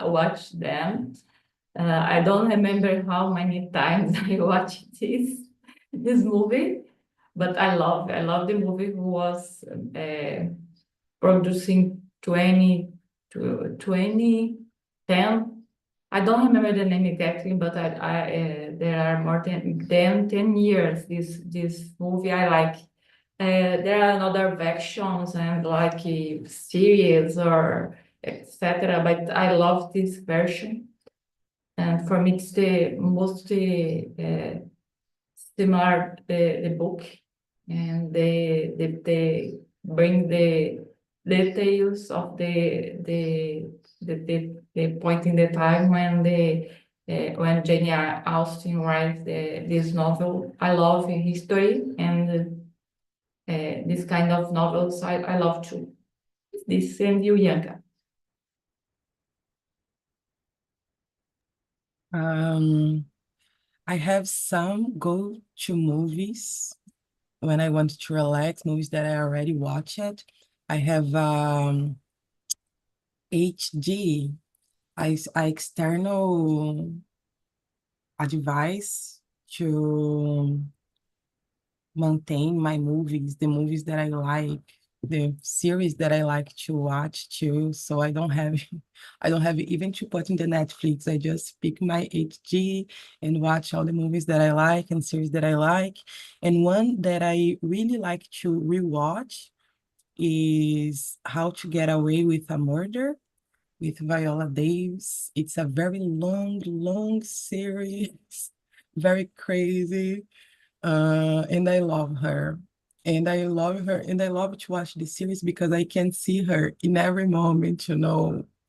watched them. I don't remember how many times I watched this movie, but I love the movie. Who was producing 2010. I don't remember the name exactly, but there are more than 10 years. This movie I like. There are other versions and like series or etc. But I love this version, and for me it's the most similar the book, and they bring the details of the point in the time when Jane Austen writes this novel. I love history and this kind of novels. I love too. This and you, Bianca. I have some go-to movies when I want to relax, movies that I already watched. I have HD, I external advice to maintain my movies, the movies that I like, the series that I like to watch too. So I don't have I don't have even to put in the Netflix. I just pick my HD and watch all the movies that I like and series that I like. And one that I really like to rewatch is How to Get Away with a Murder with Viola Davis. It's a very long series, very crazy. And I love her. And I love her, and I love to watch the series because I can see her in every moment,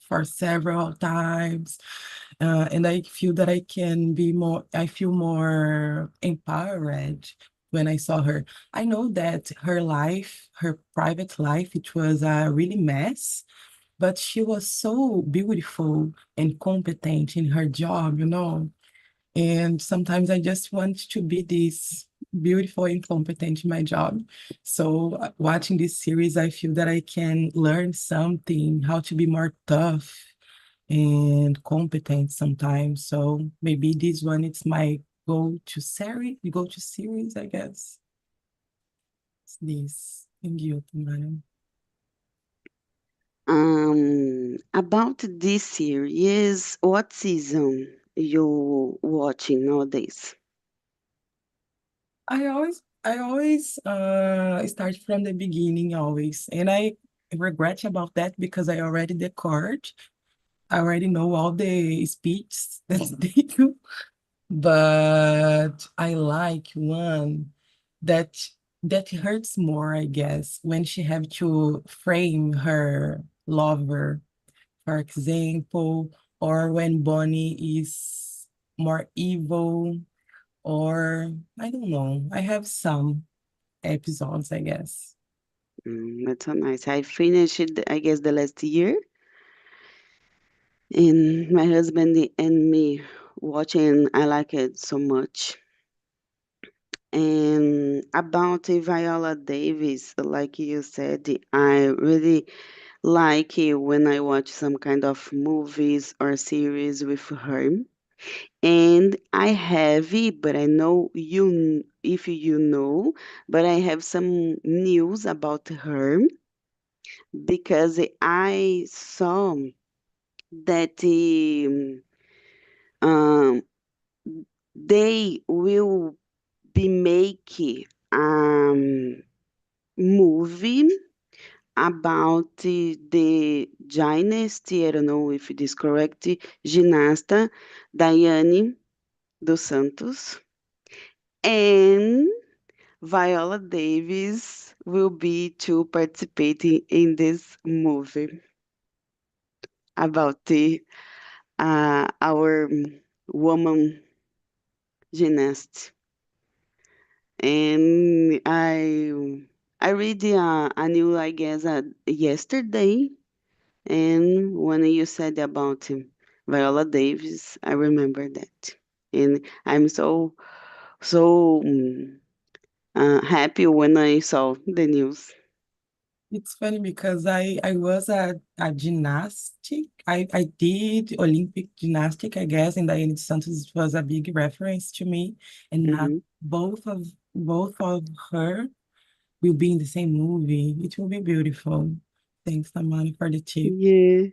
for several times. And I feel that I feel more empowered when I saw her. I know that her life, her private life, it was a really mess, but she was so beautiful and competent in her job. And sometimes I just want to be this beautiful and competent in my job. So watching this series, I feel that I can learn something, how to be more tough and competent sometimes. So maybe this one, it's my go to series, I guess. It's this. Thank you, Tamara. About this series, what season you watching nowadays? I always start from the beginning always. And I regret about that because I already declared. I already know all the speeches that they do, but I like one that that hurts more, I guess, when she have to frame her lover, for example, or when Bonnie is more evil, or I don't know. I have some episodes, I guess. That's so nice. I finished it, I guess, the last year, and my husband and me watching. I like it so much. And about Viola Davis, like you said, I really like it when I watch some kind of movies or series with her. And I have it, but I know if you know, but I have some news about her because I saw that um, they will be making movie about the dynasty, I don't know if it is correct, ginasta Daiane dos Santos, and Viola Davis will be to participating in this movie about our woman gymnast. And I read a new, I guess, yesterday, and when you said about Viola Davis, I remember that, and I'm so happy when I saw the news. It's funny because I was a gymnastic. I did Olympic gymnastic, I guess, and Diane Santos was a big reference to me. And now Mm-hmm. both of her will be in the same movie. It will be beautiful. Thanks, Tamara, for the tip. Yeah.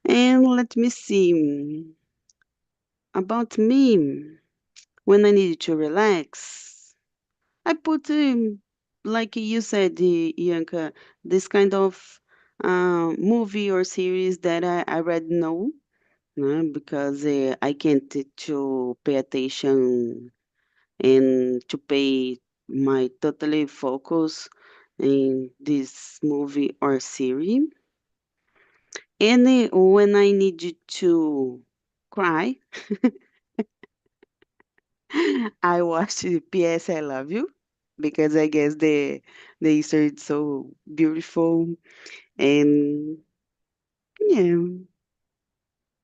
And let me see. About me, when I need to relax, I put, like you said, Yanka, this kind of movie or series that I already know, because I can't to pay attention and to pay my totally focus in this movie or series. And when I need to cry, I watched PS I Love You because I guess the story is so beautiful, and yeah,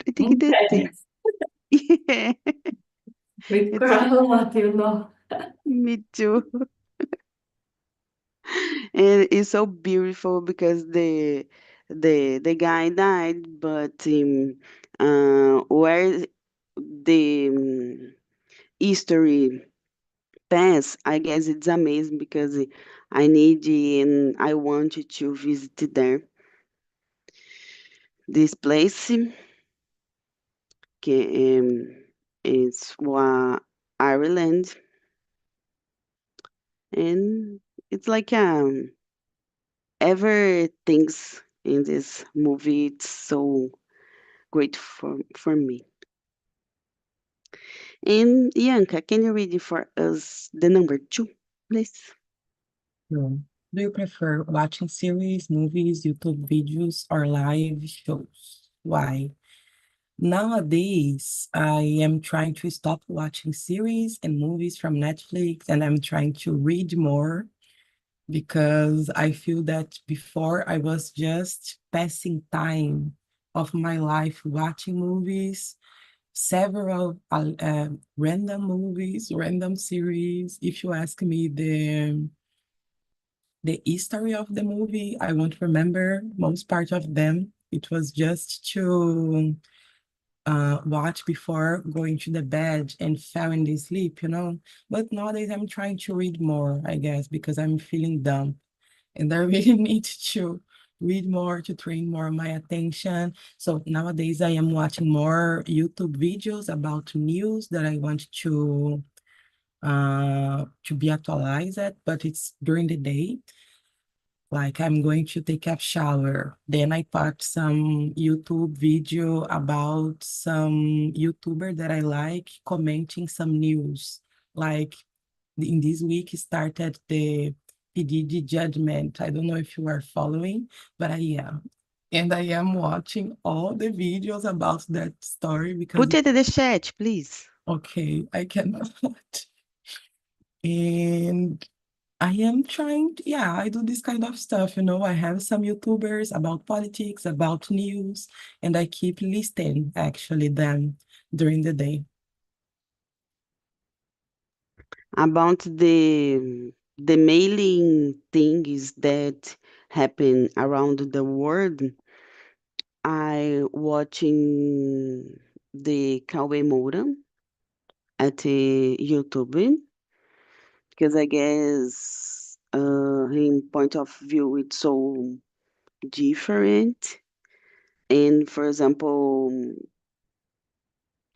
I think that's it. Intense. Yeah, We it's cry a lot, you know. me too. And it's so beautiful because the guy died, but where the history pass, I guess it's amazing because I need and I want to visit there. This place is Ireland, and it's like everything's in this movie. It's so great for me. And Bianca, can you read it for us the number two, please? So, do you prefer watching series, movies, YouTube videos, or live shows? Why? Nowadays, I am trying to stop watching series and movies from Netflix, and I'm trying to read more because I feel that before I was just passing time of my life watching movies, several random movies, random series. If you ask me the history of the movie, I won't remember most part of them. It was just to watch before going to the bed and fell in the sleep. But nowadays I'm trying to read more, I guess, because I'm feeling dumb. And I really need to read more to train more my attention. So nowadays I am watching more YouTube videos about news that I want to be actualized at, but it's during the day. Like I'm going to take a shower. Then I put some YouTube video about some YouTuber that I like commenting some news. Like in this week started the PDD judgment. I don't know if you are following, but I am. And I am watching all the videos about that story because, Put it in the chat, please. okay, I cannot. And I am trying, yeah, I do this kind of stuff. I have some YouTubers about politics, about news, and I keep listening actually them during the day. About the mailing things that happen around the world. I watching the Cauê Moura at the YouTube because I guess in point of view it's so different. And for example,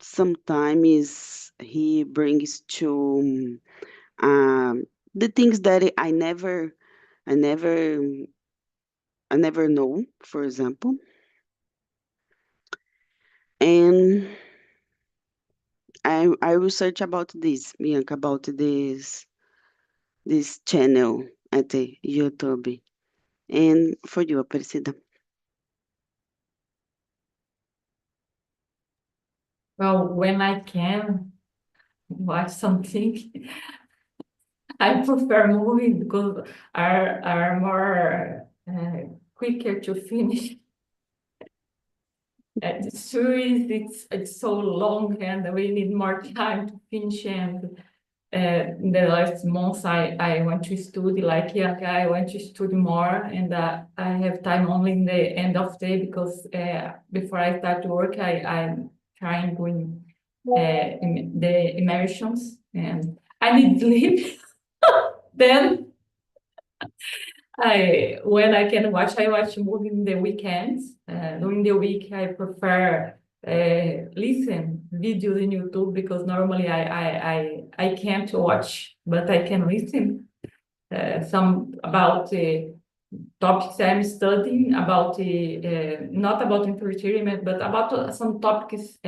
sometimes he brings to the things that I never, I never know. For example, and I research about this, Bianca, about this channel at the YouTube. And for you, Aparecida. Well, when I can watch something, I prefer movies because are more quicker to finish. The series, it's so long and we need more time to finish, and in the last months, I want to study, like, yeah, I want to study more, and I have time only in the end of the day because before I start to work, I'm trying doing the immersions, and I need sleep. Then when I can watch, I watch movie in the weekends. During the week, I prefer listen videos in YouTube because normally I can't watch, but I can listen some about topics I'm studying about not about entertainment, but about some topics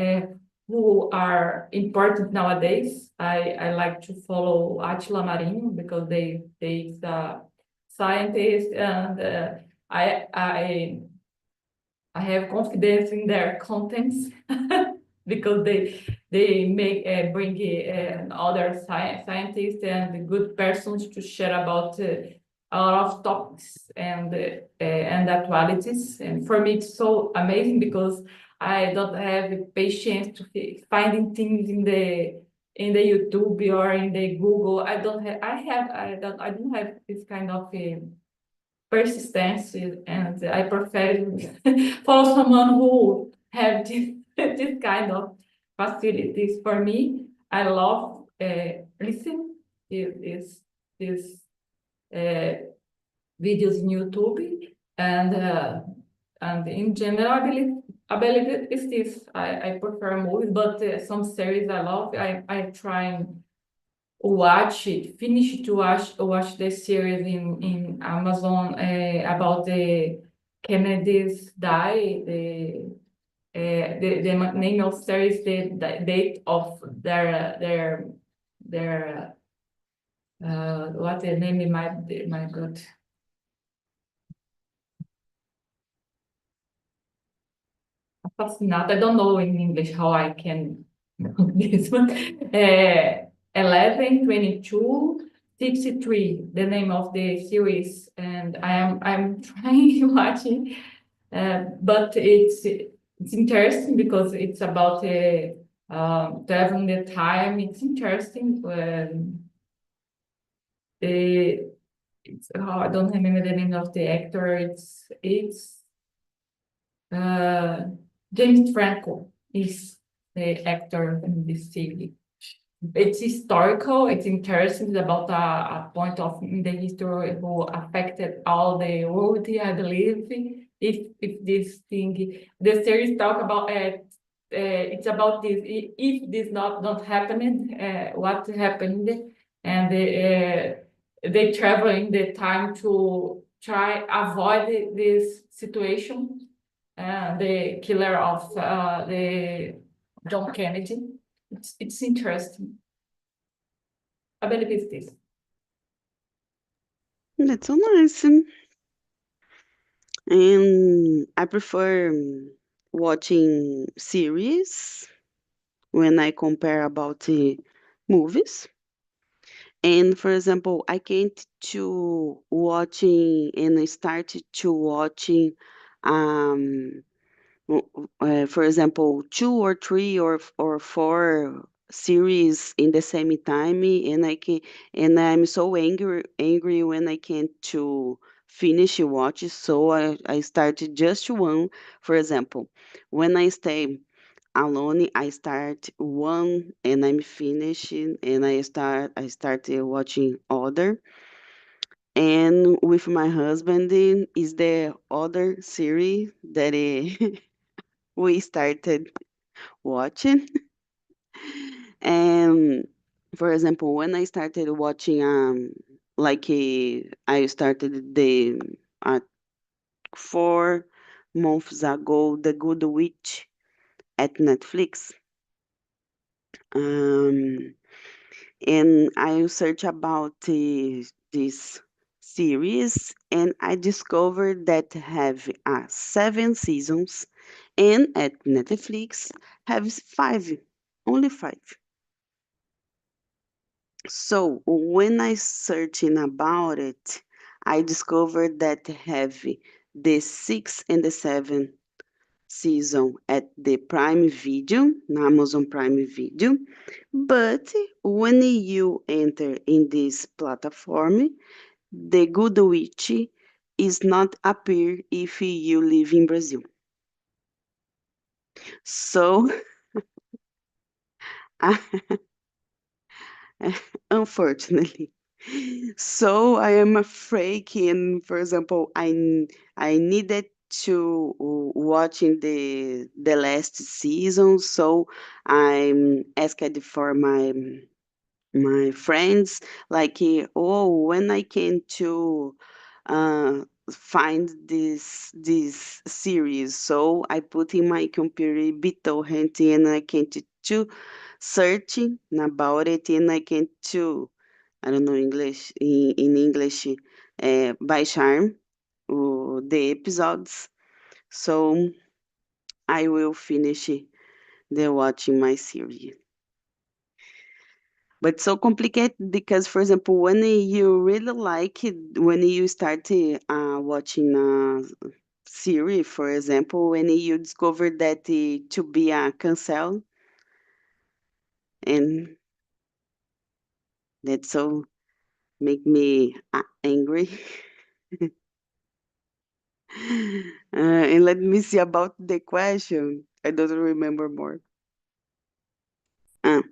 who are important nowadays. I like to follow Attila Marinho because they scientist, and I have confidence in their contents because they make bring other scientists and good persons to share about a lot of topics and actualities. And for me, it's so amazing because I don't have the patience to finding things in the YouTube or in the Google. I don't have this kind of persistence, and I prefer follow someone who have this kind of facilities. For me, I love listen this videos in YouTube, and in general, I believe it's this. I prefer movies, but some series I love. I try and finish to watch the series in Amazon about the Kennedy's die. The name of series, the date of their what the name in my god. Fascinato. I don't know in English how I can this one. 11, 22, 63, the name of the series, and I'm trying watching, but it's interesting because it's about traveling the time. It's interesting. I don't remember the name of the actor. It's James Franco is the actor in this series. It's historical. It's interesting. It's about a point of in the history who affected all the world. I believe if this thing, the series talk about it's about this. If this not happening, what happened, and they travel in the time to try avoid this situation. The killer of the John Kennedy. It's interesting. I believe it's this. That's so nice. And I prefer watching series when I compare about the movies. And for example, I can't to watching and I started to watching um for example, 2 or 3 or 4 series in the same time, and I'm so angry when I can't to finish watch. So I started just one. For example, when I stay alone, I start one and I'm finishing, and I started watching other. And with my husband is the other series that we started watching. And for example, when I started watching, I started the 4 months ago, The Good Witch at Netflix. Um, and I search about this series, and I discovered that have 7 seasons, and at Netflix have 5, only 5. So when I searching about it, I discovered that have the 6 and the 7 season at the Prime Video, Amazon Prime Video, but when you enter in this platform, the Good Witch is not appear if you live in Brazil. So, unfortunately. So I am afraid, and for example, I needed to watching the last season, so I'm asked for my friends like, oh, when I can to uh, find this series. So I put in my computer BitTorrent and I can to searching about it, and I can to, I don't know English, in English, baixar the episodes. So I will finish the watching my series. But so complicated because, for example, when you really like it, when you start watching a series, for example, when you discover that to be a cancel, and that so make me angry. And let me see about the question. I don't remember more. Uh,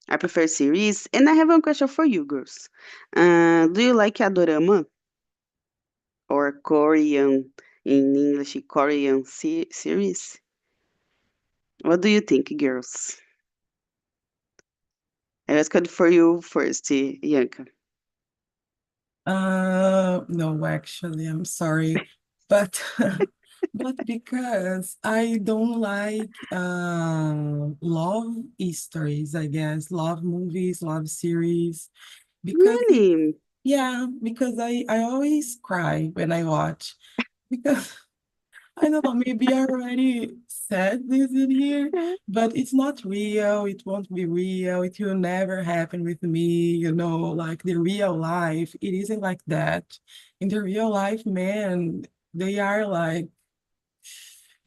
I prefer series, and I have one question for you, girls. Do you like a dorama or Korean, in English, Korean series? What do you think, girls? I asked for you first, Yanka. No, actually, I'm sorry, but but because I don't like love stories, I guess, love movies, love series, because Really? yeah, because I always cry when I watch because I don't know, maybe I already said this in here, but it's not real. It won't be real. It will never happen with me, like the real life. It isn't like that. In the real life, man, they are like,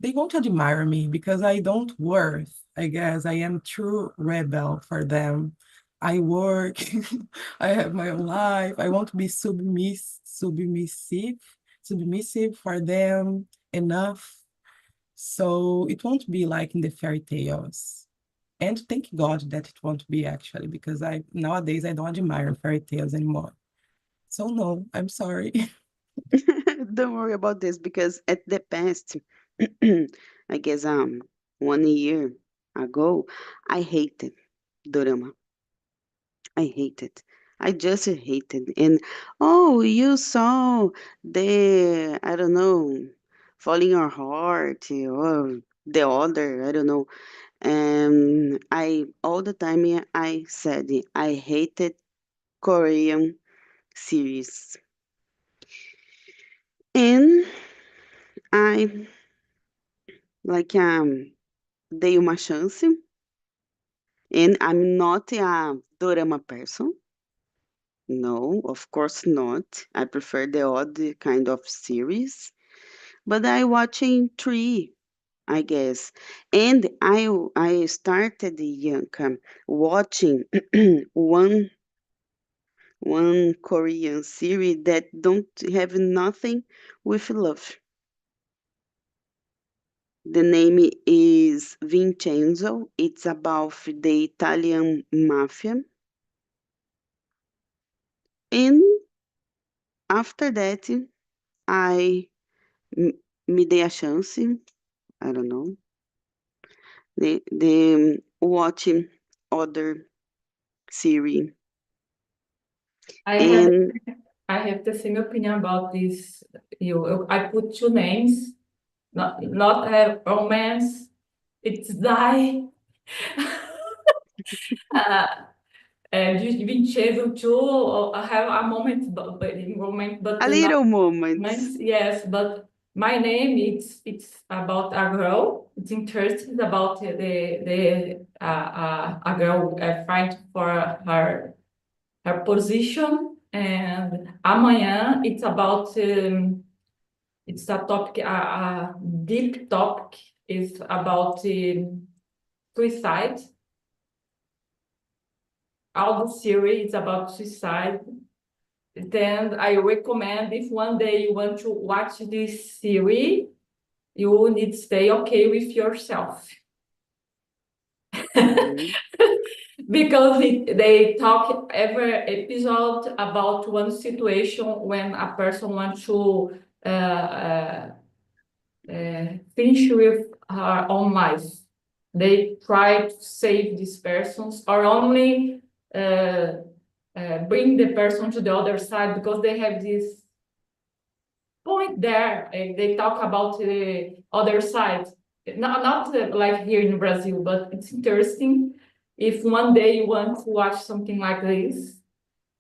they won't admire me because I don't worth, I guess. I am true rebel for them. I work, I have my own life. I want to be submissive for them enough. So it won't be like in the fairy tales. And thank God that it won't be actually, because I nowadays I don't admire fairy tales anymore. So no, I'm sorry. Don't worry about this because at the past, I guess 1 year ago, I hated dorama. I hated. I just hated. And oh, you saw the, I don't know, falling your heart or the other, I don't know. I all the time I said I hated Korean series. And I like dei uma chance. And I'm not a dorama person. No, of course not. I prefer the odd kind of series. But I watching three, I guess. And I started young watching one Korean series that don't have nothing with love. The name is Vincenzo. It's about the Italian mafia. And after that, I m- me dei a chance. I don't know. The watching other series. I have And I have the same opinion about this. I put two names, not have romance. It's die. uh, and Vincenzo too. I have a moment, but in moment, but a not little moment. romance. Yes, but my name it's about a girl. It's interesting about the a girl fight for her position. And amanhã it's about it's a topic, a deep topic. is about suicide. All the series is about suicide. Then I recommend if one day you want to watch this series, you need to stay okay with yourself. Mhm. Because they talk every episode about one situation when a person wants to finish with her own life. They try to save these persons or only bring the person to the other side because they have this point there. They talk about the other side. Not like here in Brazil, but it's interesting. If one day you want to watch something like this,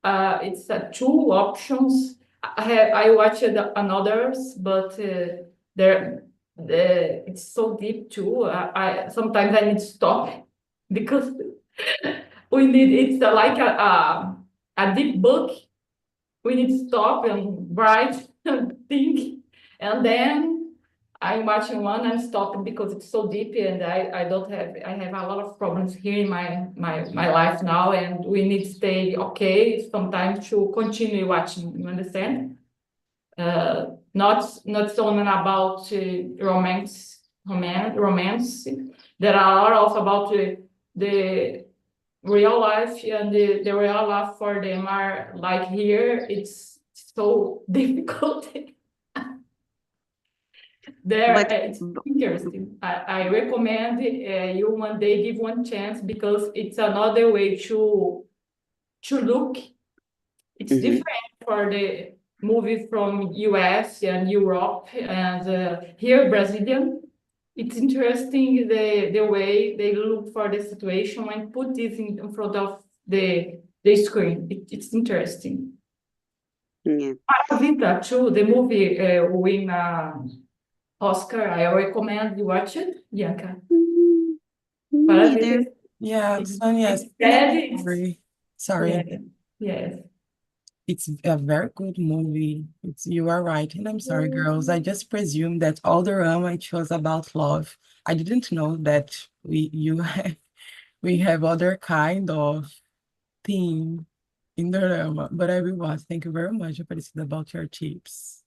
it's two options. I watched another's, but it's so deep too. I sometimes I need to stop because it's like a deep book. We need to stop and write and think, and then I'm watching one and stopping because it's so deep and I have a lot of problems here in my life now, and we need to stay okay sometimes to continue watching. You understand? Not only about romance. There are a lot also about the real life, and the real life for them are like here. It's so difficult. But It's interesting. I recommend you one day give one chance because it's another way to look. It's mhm. different for the movie from US and Europe and here Brazilian. It's interesting the way they look for the situation and put this in front of the screen. It's interesting. Yeah. Parasita too, the movie win Oscar. I recommend you watch it, Bianca. Mm, Parasita. neither. Yeah, Sonia, It's sad. sorry. Yeah, yes. It's a very good movie. You are right. And I'm sorry, girls. I just presumed that all the drama it was about love. I didn't know that we have other kind of theme in the drama. But I will watch. Thank you very much, Aparecida, about your tips.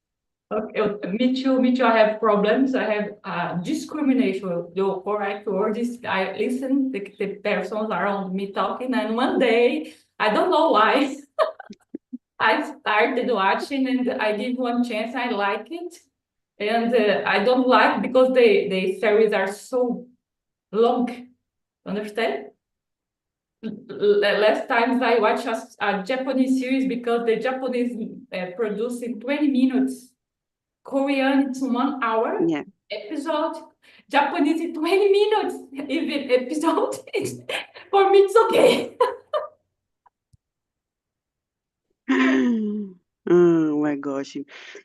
Okay, me too. Me too. I have problems. I have discrimination. The correct word is I listen the persons around me talking, and one day I don't know why I started watching and I give one chance. I like it, and I don't like because the series are so long. Understand? Last times I watched a Japanese series because the Japanese produce in 20 minutes. Korean, it's 1 hour Yeah. episode. Japanese, it's 20 minutes. Even episode, for me, it's okay. Oh my gosh.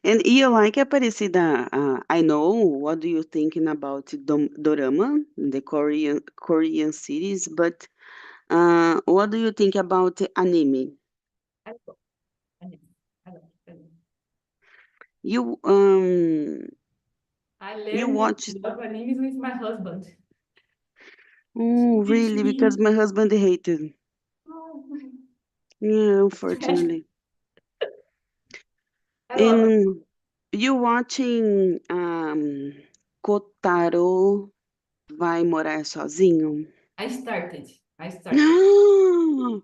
And you like Aparecida, I know, what do you thinking about dorama, the Korean series, but what do you think about anime? I love anime. I love anime. You I you learned watch. to love anime with my husband. Oh, He teach really? Because me. my husband hated. Oh, Yeah, unfortunately. I love it. And you watching Kotaro vai morar sozinho? I started. I started.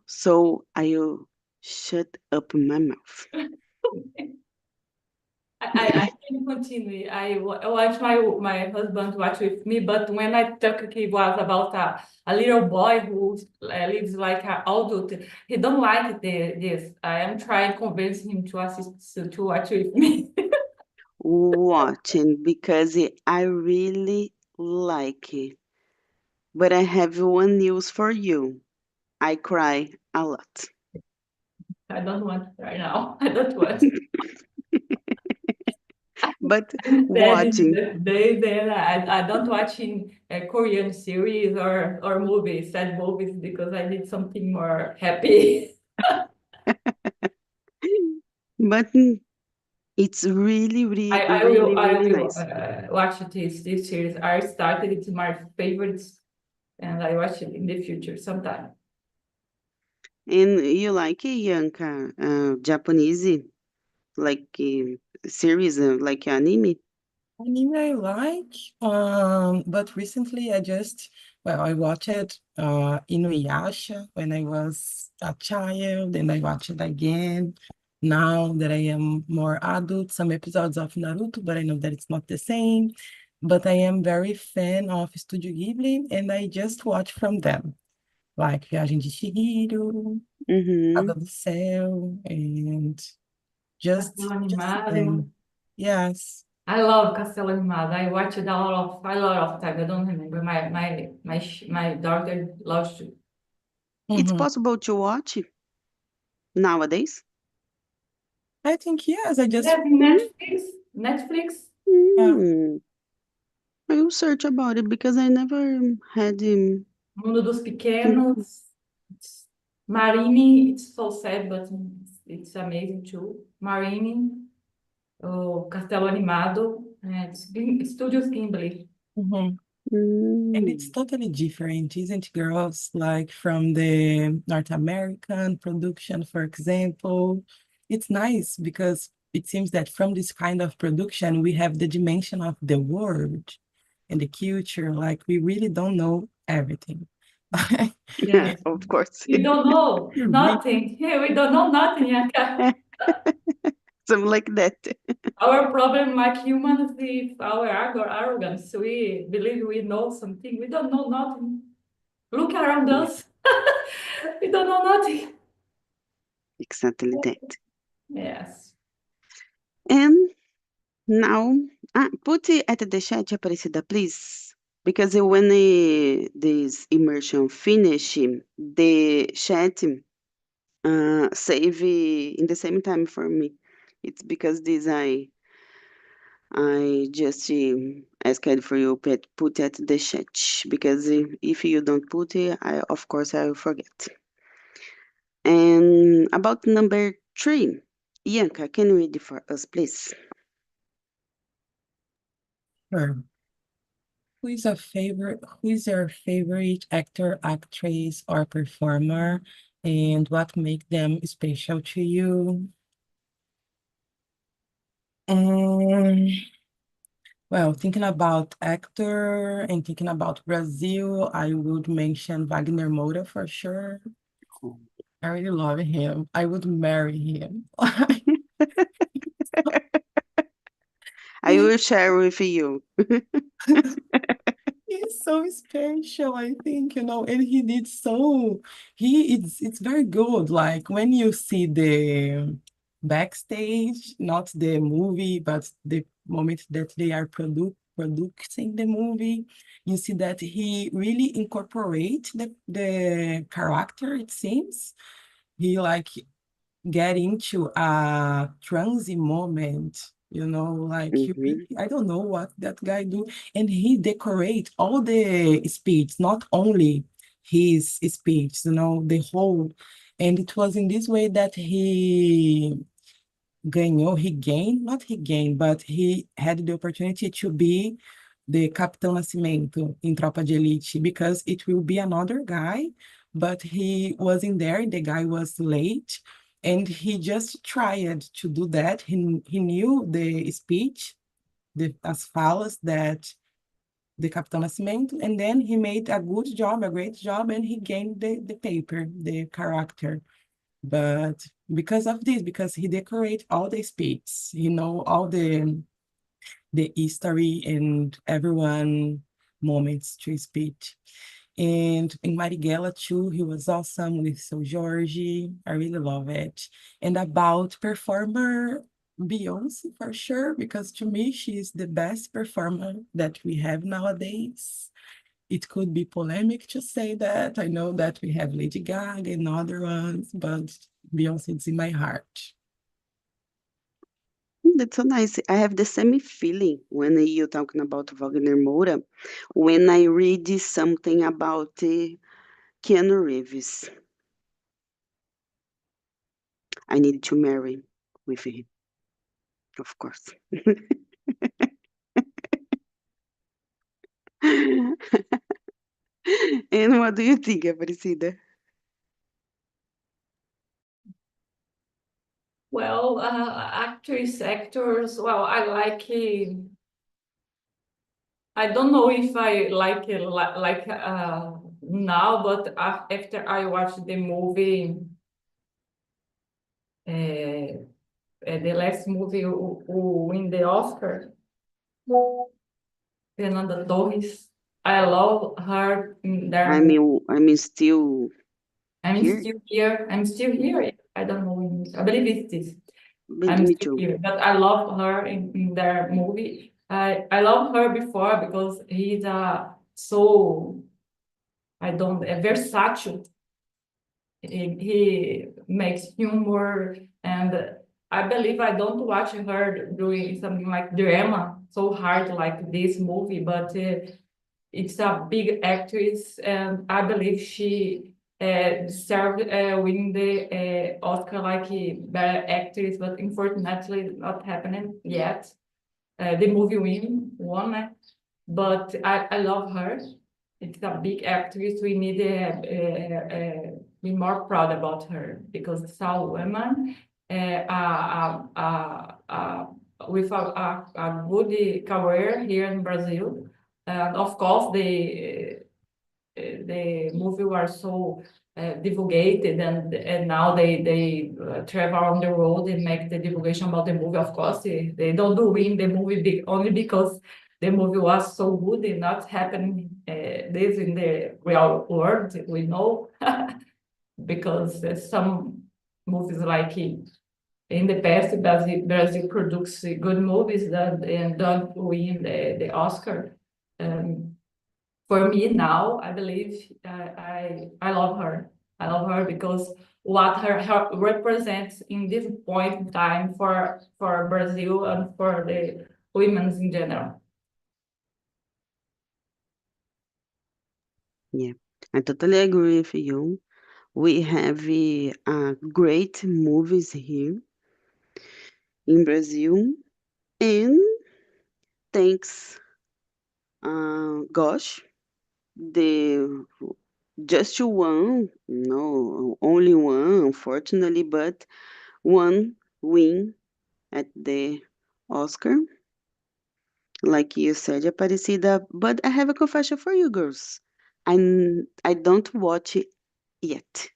So I'll shut up my mouth. I can continue. I watch my husband watch with me, but when I talk, it was about a little boy who lives like an adult. He don't like this. I am trying to convince him to assist to watch with me. Watching because I really like it. But I have one news for you. I cry a lot. I don't want right now. I don't want. But Instead, in watching. the days, then I don't watching Korean series or movies, sad movies, because I need something more happy. But It's really, really, I really, will really nice. watch this series. I started, it's my favorite, and I watch it in the future sometime. And you like it, Yanka, Japanese, like series, like anime? Anime I like, but recently I watched Inuyasha when I was a child, and I watched it again. Now that I am more adult, some episodes of Naruto, but I know that it's not the same. But I am very fan of Studio Ghibli, and I just watch from them, like Viagem de Chihiro, Casa Mm-hmm. do Céu, and just Castelo just Animado. them. Yes. I love Castelo Animado. I watched it a lot of time. I don't remember. My daughter loves to. It's Mhm. possible to watch nowadays? I think yes, I just Yes, in Mm, Netflix. Netflix. yeah. mm. I will search about it because I never had Mundo dos mm, Pequenos. It's Marine. It's so sad, but it's amazing too. Marine. O Castelo Animado. It's Studios Ghibli. Mhm. And it's mm. totally different, isn't it, girls? Like from the North American production, for example. It's nice because it seems that from this kind of production, we have the dimension of the world and the culture. Like we really don't know everything. Yes. Of course. We don't know We really, nothing. Yeah, we don't know nothing, Yaka. Something like that. Our problem, like humans, is our arrogance. We believe we know something. We don't know nothing. Look around Yeah, us. We don't know nothing. exactly that. Yes. And now, put it at the chat, Aparecida, please. Because when this immersion finish, the chat save in the same time for me. It's because this I just asked for you put at the chat because if you don't put it, I of course I will forget. And about number 3, Yanka, can you read it for us, please? sure. Who is your favorite actor, actress, or performer, and what make them special to you? Um, well, thinking about actor and thinking about Brazil, I would mention Wagner Moura for sure. I really love him. I would marry him. I will share with you. He's so special, I think, and he did so it's very good. Like when you see the backstage, not the movie, but the moment that they are producing the movie, you see that he really incorporate the character, it seems. He like get into a transy moment, like he really, Mhm, I don't know what that guy do. And he decorate all the speech, not only his speech, the whole. And it was in this way that not he gained, but he had the opportunity to be the Capitão Nascimento in Tropa de Elite, because it will be another guy, but he wasn't there, the guy was late, and he just tried to do that. He knew the speech, as falas that the Capitão Nascimento, and then he made a good job, a great job, and he gained the paper, the character. But because of this, because he decorate all the speaks, all the history and everyone moments to speak. And in Marighella too, he was awesome with Seu Jorge. I really love it. And about performer, Beyonce for sure, because to me, she is the best performer that we have nowadays. It could be polemic to say that. I know that we have Lady Gaga and other ones, but Beyonce is in my heart. that's so nice. I have the same feeling when you're talking about Wagner Moura, when I read something about Keanu Reeves. I need to marry with him. Of course. And what do you think, Aparecida? Well, actors. Well, I like. I don't know if I like it now, but after I watched the movie, the last movie who win the Oscar, Fernanda Torres. I love her in their I movie. mean, still I'm here, still here. I'm still here. I don't know. I believe it's this. but I'm me still too. here, but I love her in their movie. I love her before because he's so versatile. He makes humor, and I believe I don't watch her doing something like drama so hard like this movie, but it's a big actress, and I believe she deserved winning the Oscar like better actress, but unfortunately not happening yet. The movie won, but I love her. It's a big actress. We need to be more proud about her because it's a woman with a good career here in Brazil. And of course, the movie were so divulgated, and now they travel around the world and make the divulgation about the movie. Of course, they don't do win the movie only because the movie was so good and not happening this in the real world. We know because some movies like in the past, Brazil produced good movies that and don't win the Oscar. For me now, I believe I love her. I love her because what her represents in this point in time for Brazil and for the women in general. Yeah, I totally agree with you. We have great movies here in Brazil, and thanks, gosh, the just one, no, only one, unfortunately, but one win at the Oscar, like you said, Aparecida. But I have a confession for you girls. I don't watch it yet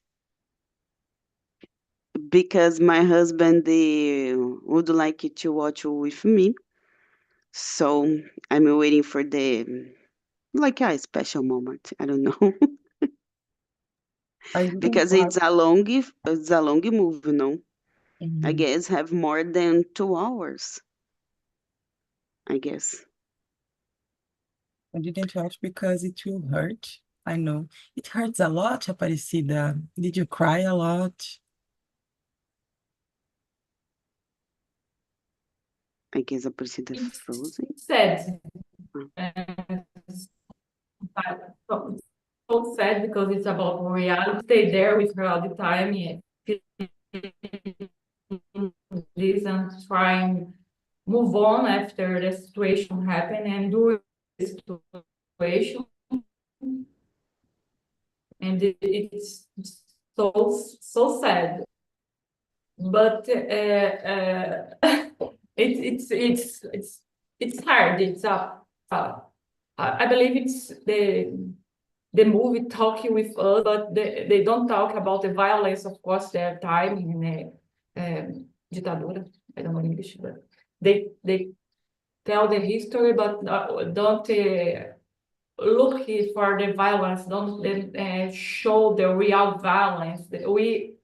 because my husband would like it to watch with me. So I'm waiting for the like a special moment. I don't know I didn't because watch. it's a long movie. No, I Mhm. guess have more than 2 hours. I guess. I didn't watch because it will hurt. I know. It hurts a lot, Aparecida. Did you cry a lot? I guess Aparecida It's frozen. sad. Ah, So so sad because it's about reality. Stay there with her all the time, this and trying move on after the situation happened and do the situation. And it's so sad. But it's hard. I believe it's the movie talking with us, but they don't talk about the violence, of course, their time in ditadura. I don't know English, but they tell the history, but don't look for the violence, don't show the real violence. We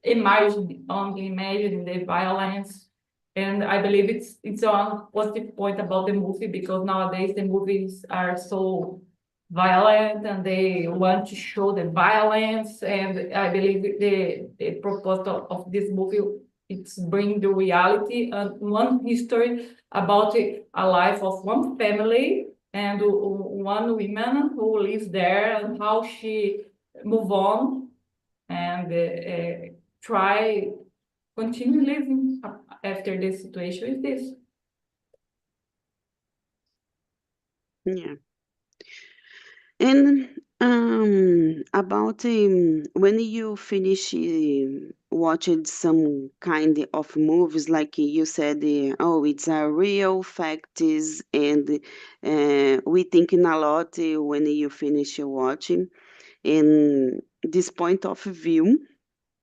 only imagine the violence, and I believe it's one positive point about the movie because nowadays the movies are so violent and they want to show the violence, and I believe the purpose of this movie it's bring the reality and one history about a life of one family and one woman who lives there and how she move on and try continue living after this situation is this. Yeah. And about when you finish watching some kind of movies, like you said, oh, it's a real facts, and we thinking a lot when you finish watching. And this point of view,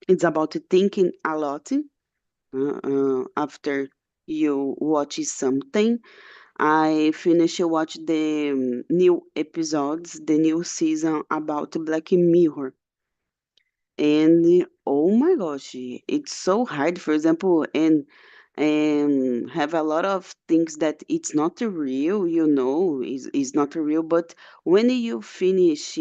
it's about thinking a lot after you watch something. I finished watch the new episodes, the new season about Black Mirror. And oh my gosh, it's so hard, for example, and have a lot of things that it's not real, is not real, but when you finish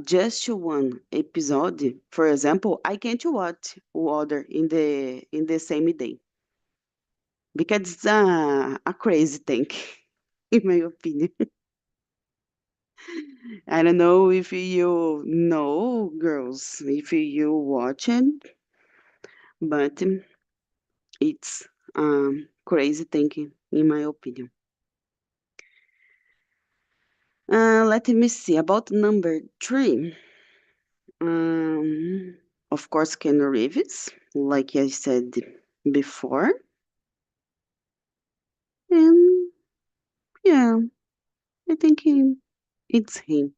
just one episode, for example, I can't watch other in the same day because it's a crazy thing, in my opinion. I don't know if you know, girls, if you watch it, but it's crazy thinking, in my opinion. Let me see about number three. Um, of course, Ken Reeves, like I said before, and yeah, I think it's him.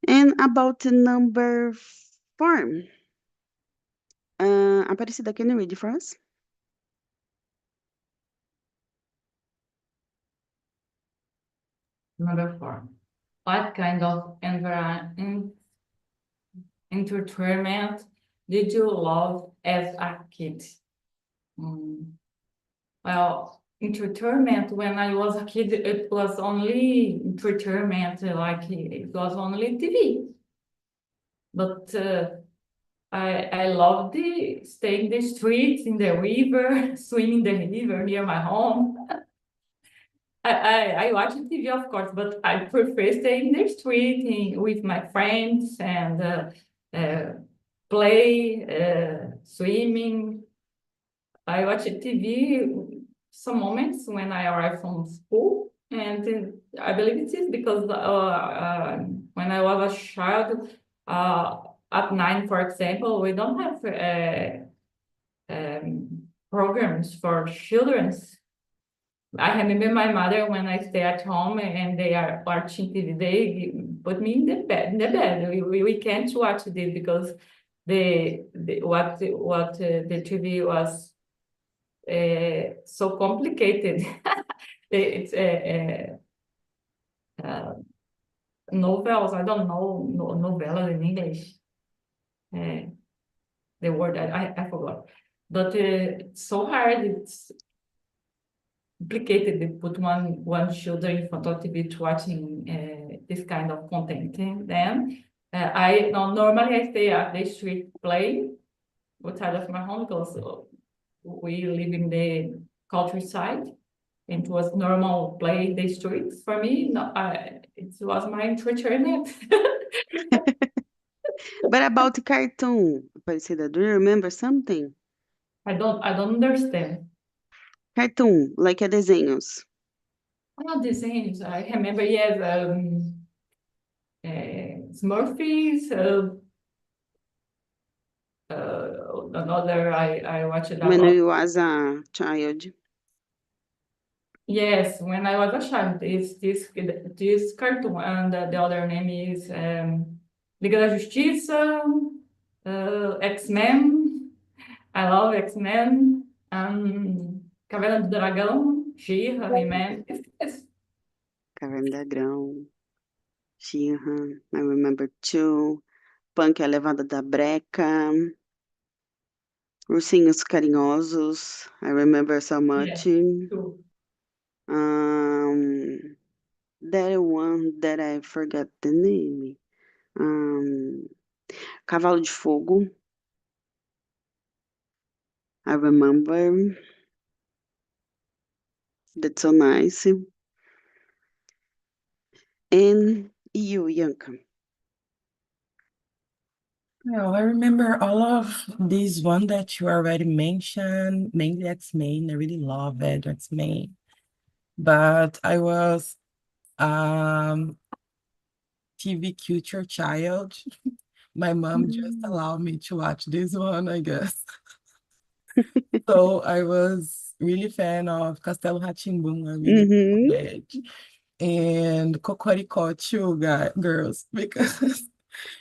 And about number four, Aparecida, can you read it for us? Number 4. What kind of entertainment did you love as a kid? Well, entertainment, when I was a kid, it was only entertainment, like it was only TV. But I loved the stay in the streets, in the river, swim in the river near my home. I watch TV, of course, but I prefer stay in the street with my friends and play, swimming. I watch TV some moments when I arrive from school, and I believe it is because when I was a child, at 9, for example, we don't have programs for children. I remember my mother when I stay at home and they are watching TV, they put me in the bed. We can't watch this because what the TV was so complicated. It's novels. I don't know novelas in English. The word I forgot, but it's so hard. It's complicated to put one children in front of TV to watching this kind of content. And then I normally I stay at the street play outside of my home because we live in the countryside. And it was normal play the streets for me. No, it was my entertainment. But about cartoon, Aparecida, do you remember something? I don't understand. Cartoon, like a desenhos. Desenhos. I remember, yes, Smurfies. Another I watched a When lot. you was a child. Yes, when I was a child, this cartoon, and the other name is Liga da Justiça, X-Men. I love X-Men. Caverna do Dragão, She-Ra, He-Man. Caverna do Dragão. She-Ra, I remember too. Punk, a levada da breca. Ursinhos carinhosos, I remember so much. True. That one that I forgot the name. Cavalo de Fogo. I remember. That's so nice. And you, Yanka. Well, I remember all of these one that you already mentioned, mainly X-Men. I really love it, X-Men. but I was TV culture child. My mom just allowed me to watch this one, I guess. So I was really fan of Castelo rá tim I really Mm-hmm. loved it. And Cocoricó too, girls, because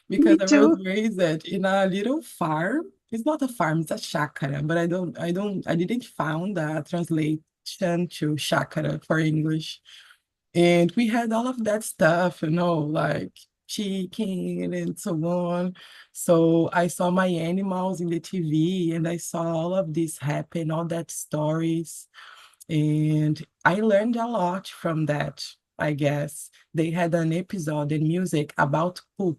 Me I was too. raised in a little farm. It's not a farm, it's a chácara, but I didn't found a translation to chácara for English. And we had all of that stuff, like chicken and so on. So I saw my animals in the TV and I saw all of this happen, all that stories. And I learned a lot from that, I guess. They had an episode in music about poop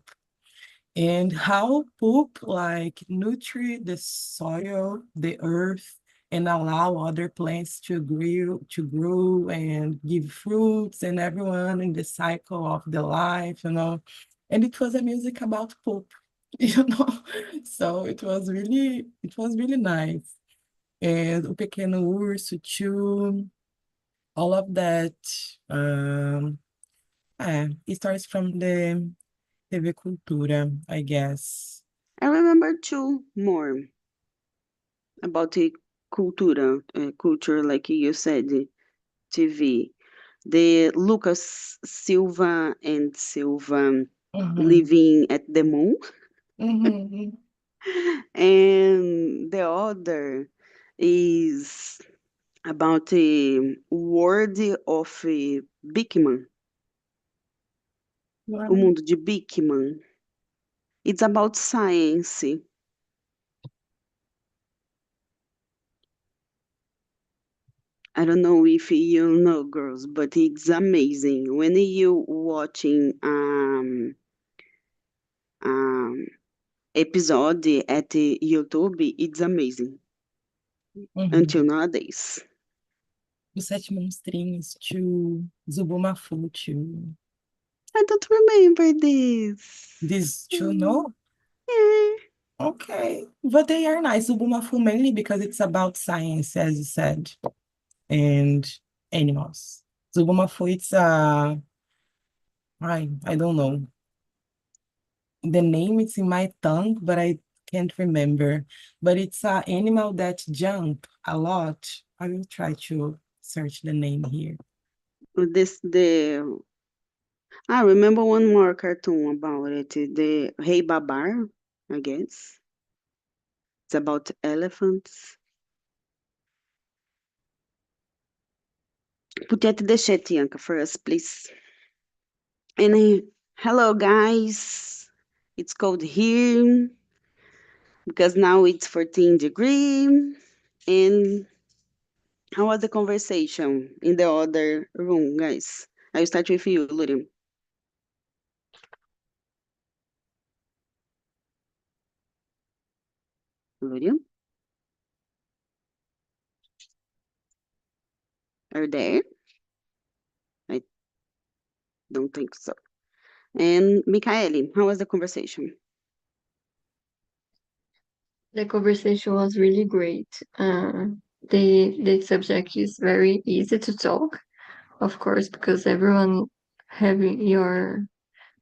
and how poop like nurture the soil, the earth, and allow other plants to grow and give fruits and everyone in the cycle of the life. And it was a music about poop, you know. So it was really nice. And O Pequeno Urso too, all of that. Um, it starts from the TV Cultura, I guess. I remember two more about the culture, like you said, TV. The Lucas Silva and Silva Mhm, living at the moon, mhm. and the other is about the world of Bigman, o Right. mundo de Bigman. It's about science. I don't know if you know, girls, but it's amazing when you watching um episode at the YouTube. It's amazing until Mhm. nowadays. Os Sete Monstrinhos too, Zubumafu too. I don't remember this. These two, no? Yeah. Okay, but they are nice. Zubumafu mainly because it's about science, as you said, and animals. Zubumafu, I don't know. The name is in my tongue, but I can't remember. But it's an animal that jump a lot. I will try to search the name here. I remember one more cartoon about it. The Hey Babar, I guess. It's about elephants. Podia te deixar, Tianka, for us, please. And hello, guys. It's cold here because now it's 14 degrees. And how was the conversation in the other room, guys? I'll start with you, Lurian. Lurian, are you there? I don't think so. And Mikaeli, how was the conversation? The conversation was really great. The subject is very easy to talk, of course, because everyone having your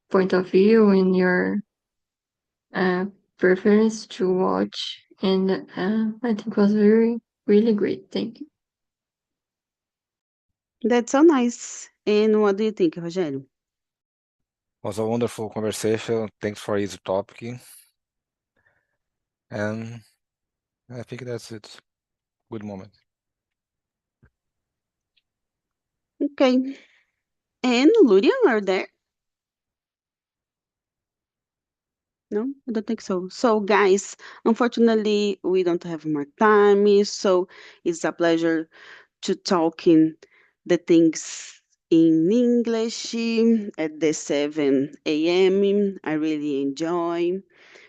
point of view and your uh, preference to watch, and I think it was very really great. Thank you. That's so nice. And what do you think, Rogério? Was a wonderful conversation. Thanks for easy topic. And I think that's it. Good moment. Okay. And Lurian, are there? No, I don't think so. So, guys, unfortunately, we don't have more time. So, it's a pleasure to talking the things in English at the 7 a.m. I really enjoy.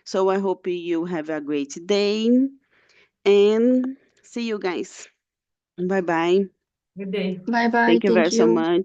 So, I hope you have a great day and see you guys. Bye bye. Good day. Bye bye. Thank you very Thank so you. much.